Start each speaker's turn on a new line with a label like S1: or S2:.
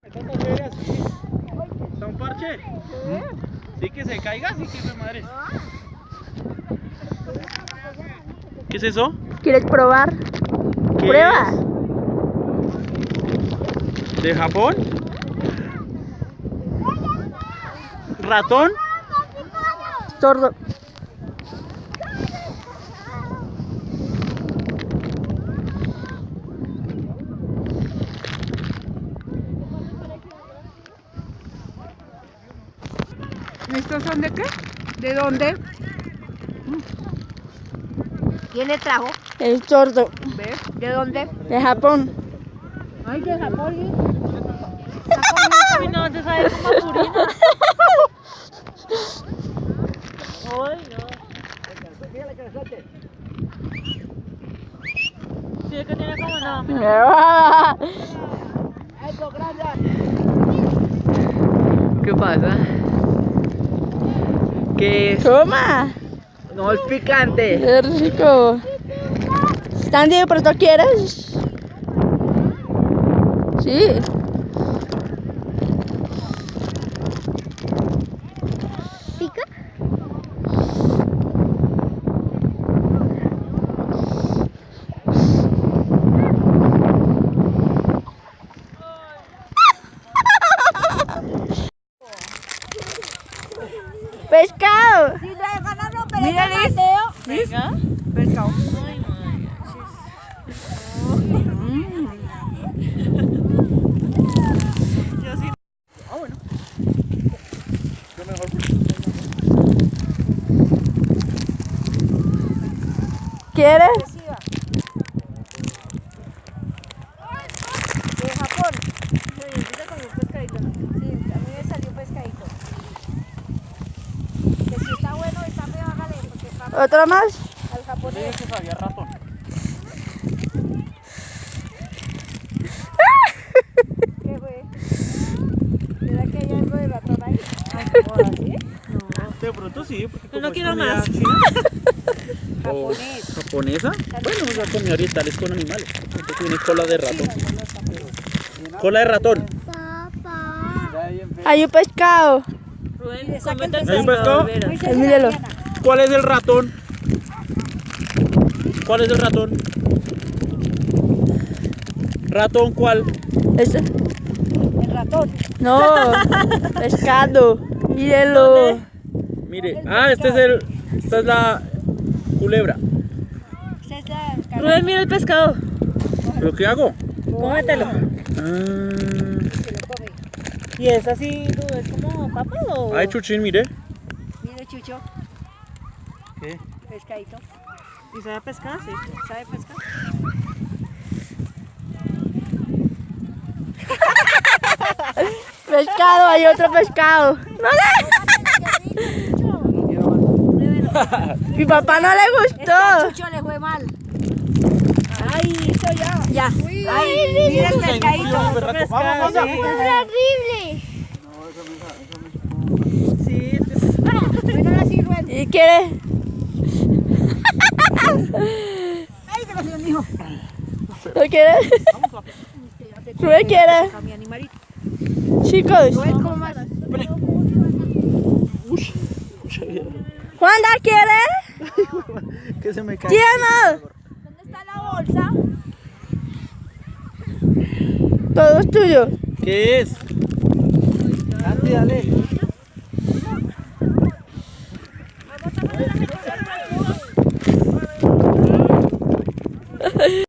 S1: ¿Está un parche? Sí, que se caiga, sí que me madres. ¿Qué es eso?
S2: ¿Quieres probar?
S1: ¿Qué
S2: ¡Prueba!
S1: es? ¿De Japón? ¿Ratón?
S2: Sordo.
S3: ¿Estos son de qué? ¿De dónde?
S4: ¿Quién le trajo?
S2: El sordo.
S3: ¿Ves? ¿De dónde?
S2: De Japón.
S3: Ay, de Japón.
S4: Uy, no, te sabes como purina. Ay, no. Sí, es que tiene como no.
S1: ¿Qué pasa? ¿Qué es?
S2: Toma.
S1: No, es picante.
S2: Qué rico. Sandy, ¿pero tú quieres? Sí.
S4: ¿Pica?
S2: Pescado.
S3: Mira, Liz.
S4: Venga.
S3: Pescado.
S4: Ay, madre. Yo sí.
S1: Ah, bueno. Yo mejor.
S2: ¿Quieres?
S4: De Japón. Oye, empieza con un pescadito. Sí, a mí me salió un pescadito. Que si está bueno, está feo, hágale. Porque para
S2: ¿Otro más?
S4: al japonés.
S1: Dije que sabía ratón.
S4: ¿Qué fue? ¿Será que hay algo de ratón ahí? ¿Así?
S1: De pronto sí, porque
S4: Yo no
S1: como es
S4: quiero
S1: comida
S4: más.
S1: china o
S4: Japonés.
S1: japonesa, bueno, la comida oriental es con animales. Entonces tiene cola de ratón. Cola de ratón.
S2: Hay un pescado.
S4: Rubén, cómete el
S1: ¿Hay un
S4: pescado,
S1: pescado?
S4: veras.
S2: Míralo.
S1: ¿Cuál es el ratón? ¿Cuál es el ratón? ¿Ratón cuál?
S2: Este.
S4: El ratón.
S2: No. Pescado. Míralo.
S1: Mire, esta es la culebra.
S4: Esa es la
S3: Rubén, mira el pescado.
S1: ¿Pero qué hago?
S3: Cómetelo. ¿Y es así, es como papa o...?
S1: Ay, Chuchín, mire.
S4: Mire, Chucho,
S1: ¿Qué?
S4: pescadito.
S3: ¿Y sabe pescar? Sí.
S4: ¿Sabe pescar?
S2: Pescado, hay otro pescado. Mi papá no le gustó.
S4: Chucho le fue mal.
S3: ¡Ay, hizo ya!
S4: Ya. Ay, mira el pescadito.
S3: Otro pescado, sí.
S4: horrible.
S3: Sí,
S4: Bueno, así, Rubén.
S2: ¿Y quieres?
S4: Ay, te lo dio, mijo.
S2: ¿Lo quieres? ¿Rubén quiere?
S4: A mi animalito.
S2: Chicos,
S4: Rubén, ¿cómo más?
S2: ¿Juanda quiere?
S1: Que se me cae.
S2: ¡Tiana!
S4: ¿Dónde está la bolsa?
S2: Todo es tuyo.
S1: ¿Qué es? Dale, dale.